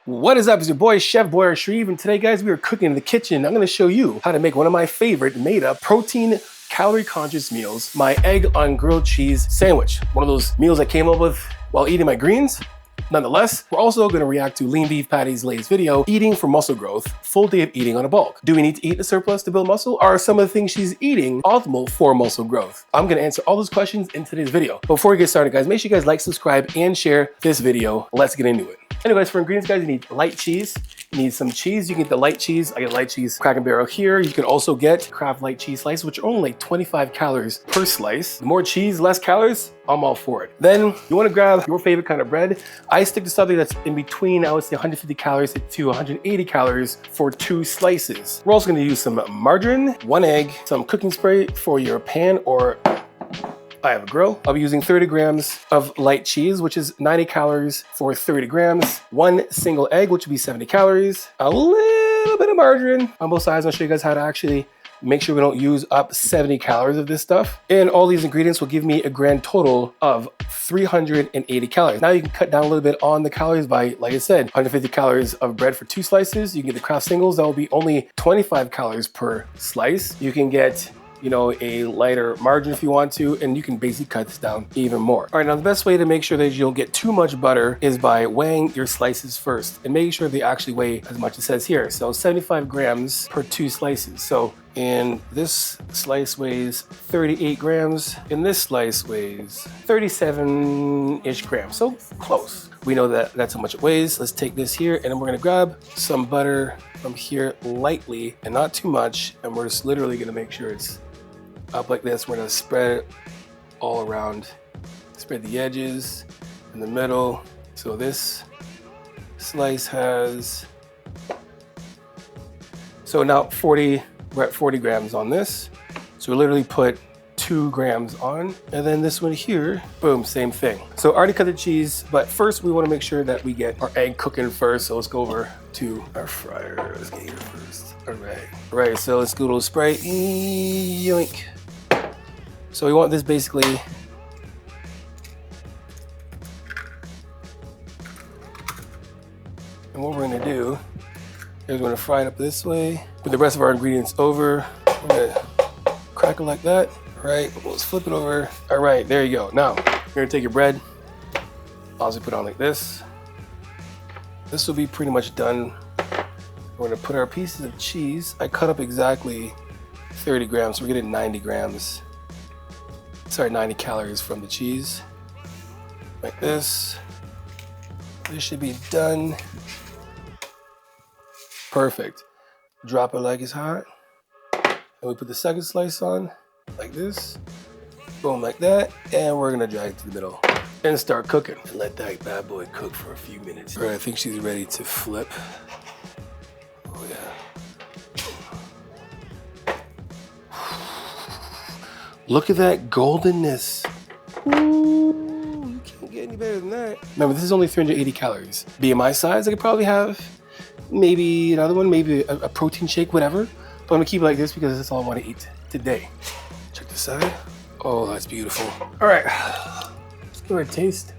What is up? It's your boy, Chef Boyer Shreve, and today, guys, we are cooking in the kitchen. I'm gonna show you how to make one of my favorite made-up protein, calorie-conscious meals, my egg on grilled cheese sandwich. One of those meals I came up with while eating my greens. Nonetheless, we're also gonna react to Lean Beef Patty's latest video, Eating for Muscle Growth, Full Day of Eating on a Bulk. Do we need to eat a surplus to build muscle? Are some of the things she's eating optimal for muscle growth? I'm gonna answer all those questions in today's video. Before we get started, guys, make sure you guys like, subscribe, and share this video. Let's get into it. Anyways, for ingredients, guys, you need light cheese. You need some cheese. You can get the light cheese. I get light cheese Cracker Barrel here. You can also get Kraft light cheese slices, which are only like 25 calories per slice. The more cheese, less calories, I'm all for it. Then you want to grab your favorite kind of bread. I stick to something that's in between, I would say 150 calories to 180 calories for 2 slices. We're also going to use some margarine, 1 egg, some cooking spray for your pan, or I have a grill. I'll be using 30 grams of light cheese, which is 90 calories for 30 grams. 1 single egg, which would be 70 calories. A little bit of margarine on both sides. I'll show you guys how to actually make sure we don't use up 70 calories of this stuff. And all these ingredients will give me a grand total of 380 calories. Now you can cut down a little bit on the calories by, like I said, 150 calories of bread for 2 slices. You can get the Kraft singles. That will be only 25 calories per slice. You can get, you know, a lighter margin if you want to, and you can basically cut this down even more. All right, now the best way to make sure that you don't get too much butter is by weighing your slices first and making sure they actually weigh as much as it says here. So 75 grams per 2 slices. So, and this slice weighs 38 grams, and this slice weighs 37-ish grams, so close. We know that that's how much it weighs. Let's take this here, and then we're gonna grab some butter from here lightly and not too much, and we're just literally gonna make sure it's up like this. We're gonna spread it all around, spread the edges in the middle. So this slice has, so now we're at 40 grams on this. So we literally put 2 grams on, and then this one here, boom, same thing. So I already cut the cheese, but first we wanna make sure that we get our egg cooking first. So let's go over to our fryer. Let's get here first. All right, so let's do a little spray, yoink. So we want this basically, and what we're gonna do is we're gonna fry it up this way. With the rest of our ingredients over, we're gonna crack it like that. All right, let's flip it over. All right, there you go. Now, you're gonna take your bread, also put it on like this. This will be pretty much done. We're gonna put our pieces of cheese. I cut up exactly 30 grams, so we're getting 90 grams. Sorry, 90 calories from the cheese. Like this. This should be done. Perfect. Drop it like it's hot. And we put the second slice on, like this. Boom, like that. And we're gonna drag it to the middle and start cooking. And let that bad boy cook for a few minutes. All right, I think she's ready to flip. Oh yeah. Look at that goldenness. Ooh, you can't get any better than that. Remember, this is only 380 calories. BMI size, I could probably have maybe another one, maybe a protein shake, whatever. But I'm gonna keep it like this because that's all I wanna eat today. Check this out. Oh, that's beautiful. All right, let's give it a taste.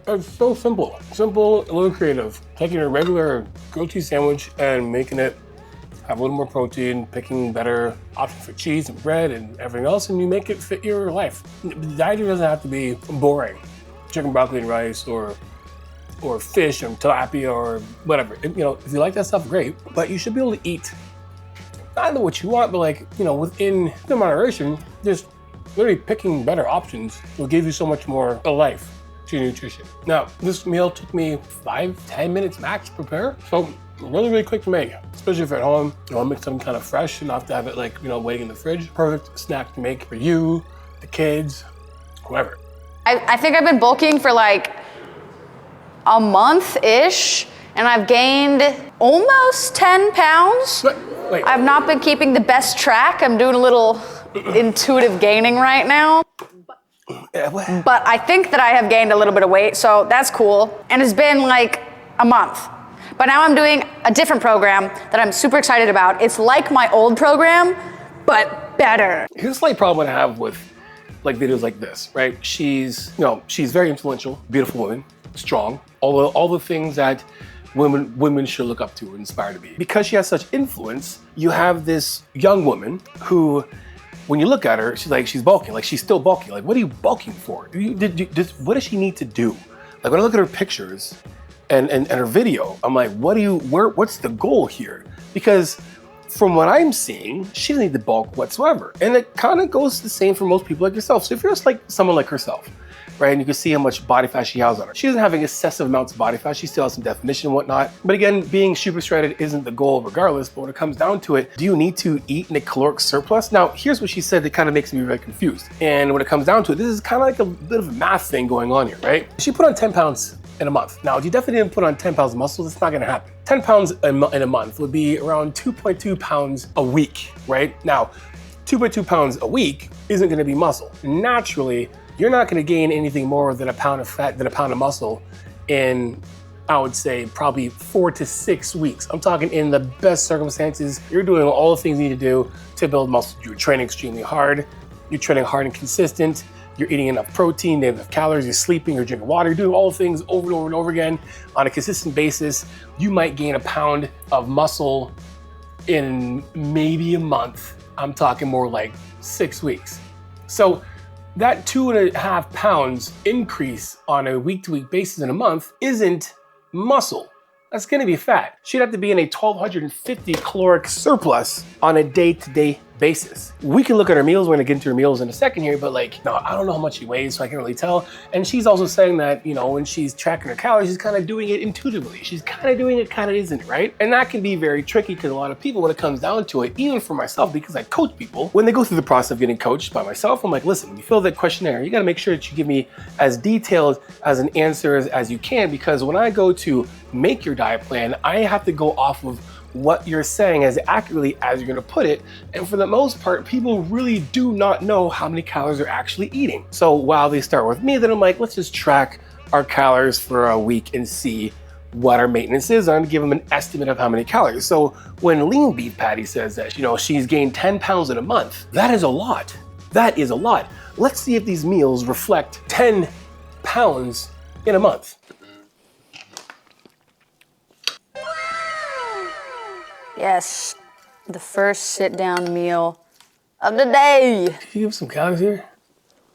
It's so simple. Simple, a little creative. Taking a regular grilled cheese sandwich and making it have a little more protein, picking better options for cheese and bread and everything else, and you make it fit your life. The diet doesn't have to be boring. Chicken, broccoli, and rice, or fish and tilapia or whatever. You know, if you like that stuff, great. But you should be able to eat, not know what you want, but like, you know, within the moderation, just literally picking better options will give you so much more of life to your nutrition. Now, this meal took me 5-10 minutes max to prepare, so really, really quick to make, especially if you're at home. You want to make something kind of fresh and not have to have it like, you know, waiting in the fridge. Perfect snack to make for you, the kids, whoever. I think I've been bulking for like a month-ish, and I've gained almost 10 pounds. Wait. I've not been keeping the best track. I'm doing a little intuitive gaining right now. But I think that I have gained a little bit of weight, so that's cool. And it's been like a month. But now I'm doing a different program that I'm super excited about. It's like my old program, but better. Here's a slight problem I have with like videos like this, right? She's very influential, beautiful woman, strong, all the things that women should look up to and inspire to be. Because she has such influence, you have this young woman who, when you look at her, she's bulking, like she's still bulking. Like, what are you bulking for? What does she need to do? Like when I look at her pictures and her video, I'm like, what's the goal here? Because from what I'm seeing, she doesn't need to bulk whatsoever. And it kind of goes the same for most people like yourself. So if you're just like someone like herself, right, and you can see how much body fat she has on her. She doesn't have excessive amounts of body fat. She still has some definition and whatnot. But again, being super shredded isn't the goal regardless. But when it comes down to it, do you need to eat in a caloric surplus? Now, here's what she said that kind of makes me very confused. And when it comes down to it, this is kind of like a bit of a math thing going on here, right? She put on 10 pounds in a month. Now, if you definitely didn't put on 10 pounds of muscle, it's not gonna happen. 10 pounds in a month would be around 2.2 pounds a week, right? Now, 2.2 pounds a week isn't gonna be muscle. Naturally, you're not gonna gain anything more than a pound of fat than a pound of muscle in, I would say, probably 4 to 6 weeks. I'm talking in the best circumstances. You're doing all the things you need to do to build muscle. You're training extremely hard. You're training hard and consistent. You're eating enough protein, enough calories, you're sleeping, you're drinking water, you're doing all the things over and over and over again on a consistent basis. You might gain a pound of muscle in maybe a month. I'm talking more like 6 weeks. So that 2.5 pounds increase on a week-to-week basis in a month isn't muscle. That's gonna be fat. She'd have to be in a 1,250 caloric surplus on a day-to-day basis. We can look at her meals. We're gonna get into her meals in a second here, but like, no, I don't know how much she weighs, so I can't really tell. And she's also saying that, when she's tracking her calories, she's kind of doing it intuitively. She's kind of doing it, kind of isn't, right? And that can be very tricky because a lot of people, when it comes down to it, even for myself, because I coach people, when they go through the process of getting coached by myself, I'm like, listen, when you fill that questionnaire, you gotta make sure that you give me as detailed as an answer as you can, because when I go to make your diet plan, I have to go off of what you're saying as accurately as you're gonna put it. And for the most part, people really do not know how many calories they're actually eating. So while they start with me, then I'm like, let's just track our calories for a week and see what our maintenance is. I'm gonna give them an estimate of how many calories. So when Lean Beef Patty says that, she's gained 10 pounds in a month, that is a lot. That is a lot. Let's see if these meals reflect 10 pounds in a month. Yes, the first sit-down meal of the day. Can you give some calories here?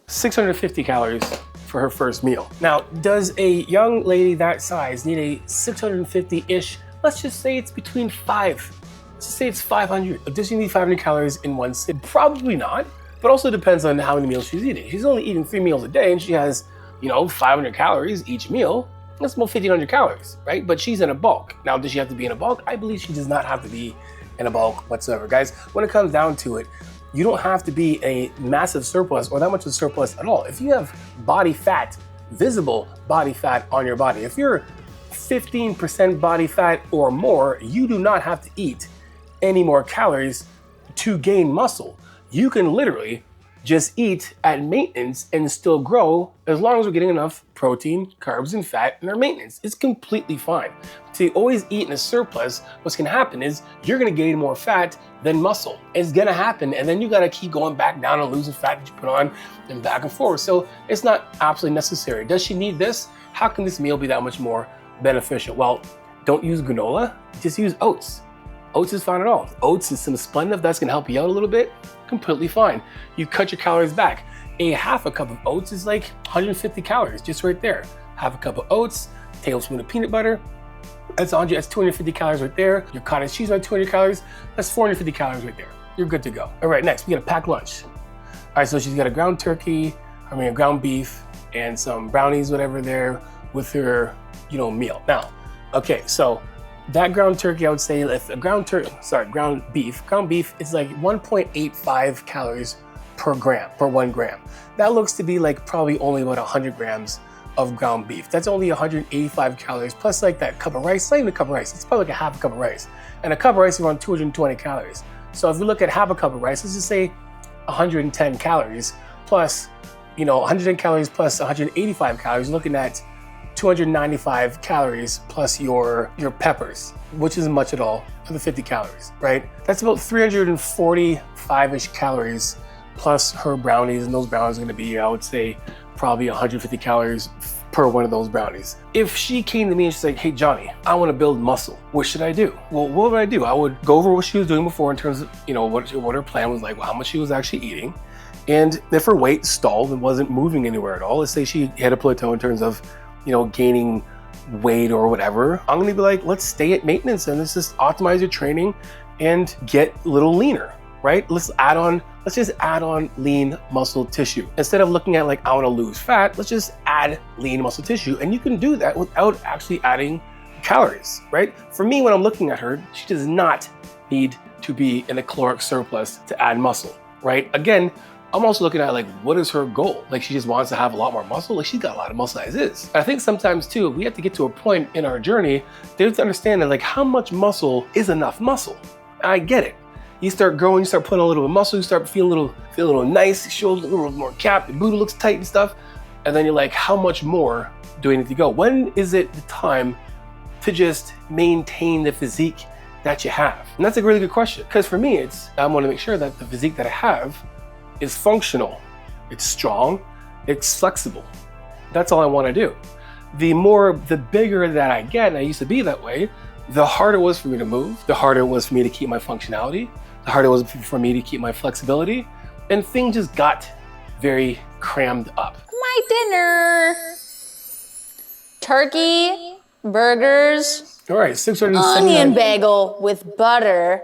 650 calories for her first meal. Now, does a young lady that size need a 650-ish? Let's just say it's between 5. Let's just say it's 500. Does she need 500 calories in one sit? Probably not, but also depends on how many meals she's eating. She's only eating 3 meals a day and she has, 500 calories each meal. That's about 1,500 calories, right? But she's in a bulk. Now, does she have to be in a bulk? I believe she does not have to be in a bulk whatsoever. Guys, when it comes down to it, you don't have to be a massive surplus or that much of a surplus at all. If you have body fat, visible body fat on your body, if you're 15% body fat or more, you do not have to eat any more calories to gain muscle. You can literally just eat at maintenance and still grow as long as we're getting enough protein, carbs, and fat in our maintenance. It's completely fine. To always eat in a surplus, what's gonna happen is you're gonna gain more fat than muscle. It's gonna happen, and then you gotta keep going back down and losing fat that you put on and back and forth. So it's not absolutely necessary. Does she need this? How can this meal be that much more beneficial? Well, don't use granola, just use oats. Oats is fine at all. Oats is some Splenda that's gonna help you out a little bit, completely fine. You cut your calories back. A half a cup of oats is like 150 calories, just right there. Half a cup of oats, tablespoon of peanut butter, that's 250 calories right there. Your cottage cheese at 200 calories, that's 450 calories right there. You're good to go. All right, next, we got a packed lunch. All right, so she's got a ground turkey, a ground beef, and some brownies, whatever there, with her, meal. Now, okay, so that ground turkey, I would say, if a ground beef is like 1.85 calories per 1 gram. That looks to be like probably only about 100 grams of ground beef. That's only 185 calories, plus like that cup of rice, not even a cup of rice, it's probably like a half a cup of rice. And a cup of rice is around 220 calories. So if you look at half a cup of rice, let's just say 110 calories plus, 110 calories plus 185 calories, looking at 295 calories plus your peppers, which isn't much at all, for the 50 calories, right? That's about 345-ish calories plus her brownies, and those brownies are gonna be, I would say, probably 150 calories per one of those brownies. If she came to me and she's like, hey Johnny, I wanna build muscle, what should I do? Well, what would I do? I would go over what she was doing before in terms of, what her plan was like, how much she was actually eating. And if her weight stalled and wasn't moving anywhere at all, let's say she hit a plateau in terms of, gaining weight or whatever, I'm gonna be like, let's stay at maintenance and let's just optimize your training and get a little leaner, right? Let's just add on lean muscle tissue. Instead of looking at like, I wanna lose fat, let's just add lean muscle tissue. And you can do that without actually adding calories, right? For me, when I'm looking at her, she does not need to be in a caloric surplus to add muscle, right? Again, I'm also looking at like, what is her goal? Like she just wants to have a lot more muscle. Like she's got a lot of muscle as is. I think sometimes too, we have to get to a point in our journey to understand that like how much muscle is enough muscle. I get it. You start growing, you start putting a little bit of muscle, you start feeling a little nice, shoulder a little more cap, the booty looks tight and stuff. And then you're like, how much more do I need to go? When is it the time to just maintain the physique that you have? And that's a really good question. Because for me, I want to make sure that the physique that I have is functional, it's strong, it's flexible. That's all I want to do. The bigger that I get, and I used to be that way, the harder it was for me to move, the harder it was for me to keep my functionality, the harder it was for me to keep my flexibility, and things just got very crammed up. My dinner. Turkey, burgers, All right, 679. onion bagel with butter,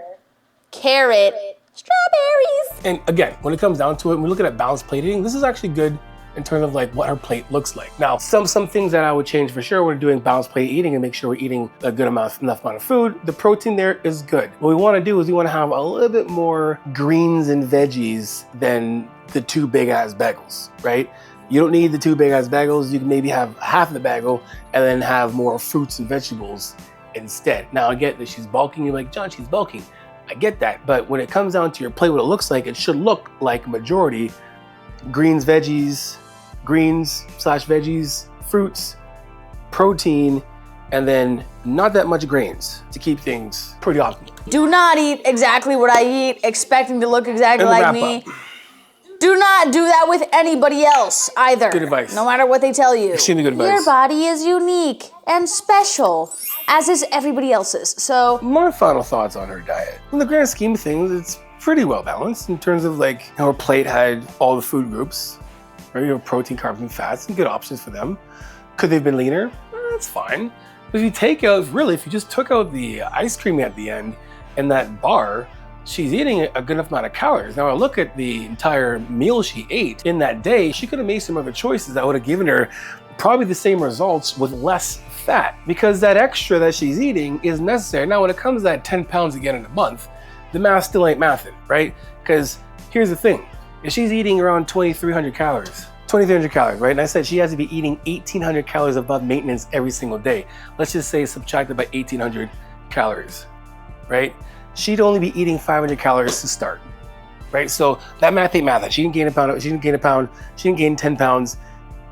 carrot, strawberries. And again, when it comes down to it, when we look at balanced plate eating, this is actually good in terms of like what her plate looks like. Now, some things that I would change for sure when we're doing balanced plate eating and make sure we're eating a good enough amount of food. The protein there is good. What we want to do is we want to have a little bit more greens and veggies than the two big ass bagels, right? You don't need the two big ass bagels. You can maybe have half of the bagel and then have more fruits and vegetables instead. Now I get that she's bulking. You're like, John, she's bulking. I get that, but when it comes down to your plate, what it looks like, it should look like majority greens/veggies, fruits, protein, and then not that much grains to keep things pretty optimal. Do not eat exactly what I eat, expecting to look exactly like me. Do not do that with anybody else either. Good advice. No matter what they tell you. Extremely good advice. Your body is unique and special, as is everybody else's. So my final thoughts on her diet. In the grand scheme of things, it's pretty well balanced in terms of like her plate had all the food groups, right? Protein, carbs, and fats, and good options for them. Could they have been leaner? That's fine. But if you just took out the ice cream at the end and that bar, she's eating a good enough amount of calories. Now I look at the entire meal she ate in that day, she could have made some other choices that would have given her probably the same results with less fat, because that extra that she's eating is necessary. Now when it comes to that 10 pounds again in a month, the math still ain't mathing, right? Because here's the thing, if she's eating around 2,300 calories, right? And I said she has to be eating 1,800 calories above maintenance every single day. Let's just say subtracted by 1,800 calories, right? She'd only be eating 500 calories to start, right? So that math ain't math. She didn't gain 10 pounds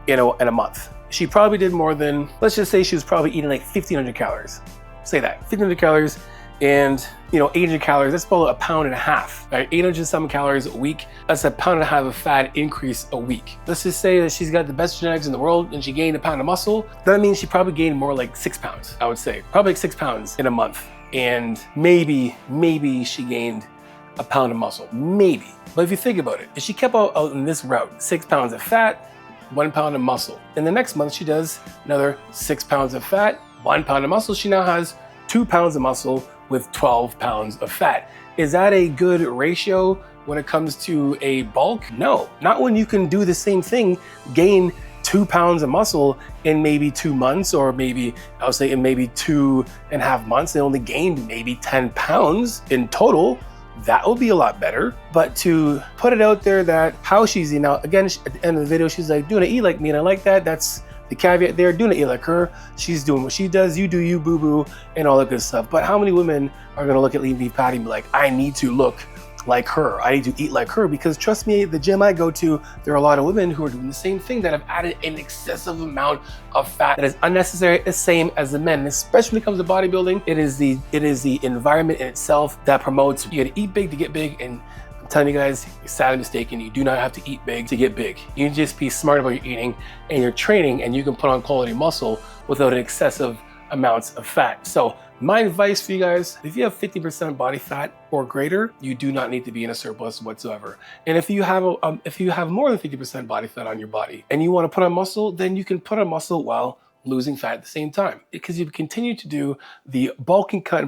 in a month. She probably did more than, let's just say she was probably eating like 1,500 calories. Say that, 1,500 calories and 800 calories, that's about 1.5 pounds, right? 800 some calories a week, that's 1.5 pounds of fat increase a week. Let's just say that she's got the best genetics in the world and she gained 1 pound of muscle. That means she probably gained more like 6 pounds, I would say. Probably like 6 pounds in a month. And maybe she gained 1 pound of muscle, maybe. But if you think about it, if she kept out in this route, 6 pounds of fat, 1 pound of muscle. In the next month, she does another 6 pounds of fat, 1 pound of muscle. She now has 2 pounds of muscle with 12 pounds of fat. Is that a good ratio when it comes to a bulk? No, not when you can do the same thing, gain 2 pounds of muscle in maybe 2 months, or maybe, I would say in maybe 2.5 months, they only gained maybe 10 pounds in total. That would be a lot better. But to put it out there that how she's eating out, again, at the end of the video, she's like, doing it eat like me, and I like that. That's the caveat there, doing it eat like her. She's doing what she does, you do you, boo-boo, and all that good stuff. But how many women are gonna look at Lean Beef Patty and be like, I need to look like her, I need to eat like her? Because trust me, the gym I go to, there are a lot of women who are doing the same thing, that have added an excessive amount of fat that is unnecessary, the same as the men. And especially when it comes to bodybuilding, it is the environment in itself that promotes, you gotta eat big to get big, and I'm telling you guys, you're sadly mistaken. You do not have to eat big to get big. You can just be smart about your eating and your training, and you can put on quality muscle without an excessive amounts of fat. So my advice for you guys, if you have 50% body fat or greater, you do not need to be in a surplus whatsoever. And if you have more than 50% body fat on your body and you want to put on muscle, then you can put on muscle while losing fat at the same time. Because you continue to do the bulk and cut,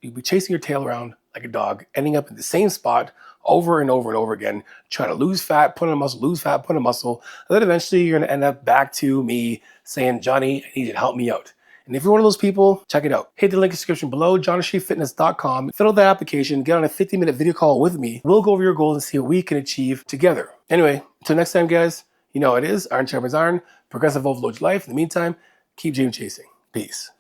you'll be chasing your tail around like a dog, ending up in the same spot over and over and over again, trying to lose fat, put on muscle, lose fat, put on muscle. And then eventually you're gonna end up back to me saying, Johnny, I need you to help me out. And if you're one of those people, check it out. Hit the link in the description below, johnshafitness.com. Fill out that application, get on a 50-minute video call with me. We'll go over your goals and see what we can achieve together. Anyway, until next time, guys, you know how it is. Iron sharpens iron, progressive overload your life. In the meantime, keep dream chasing. Peace.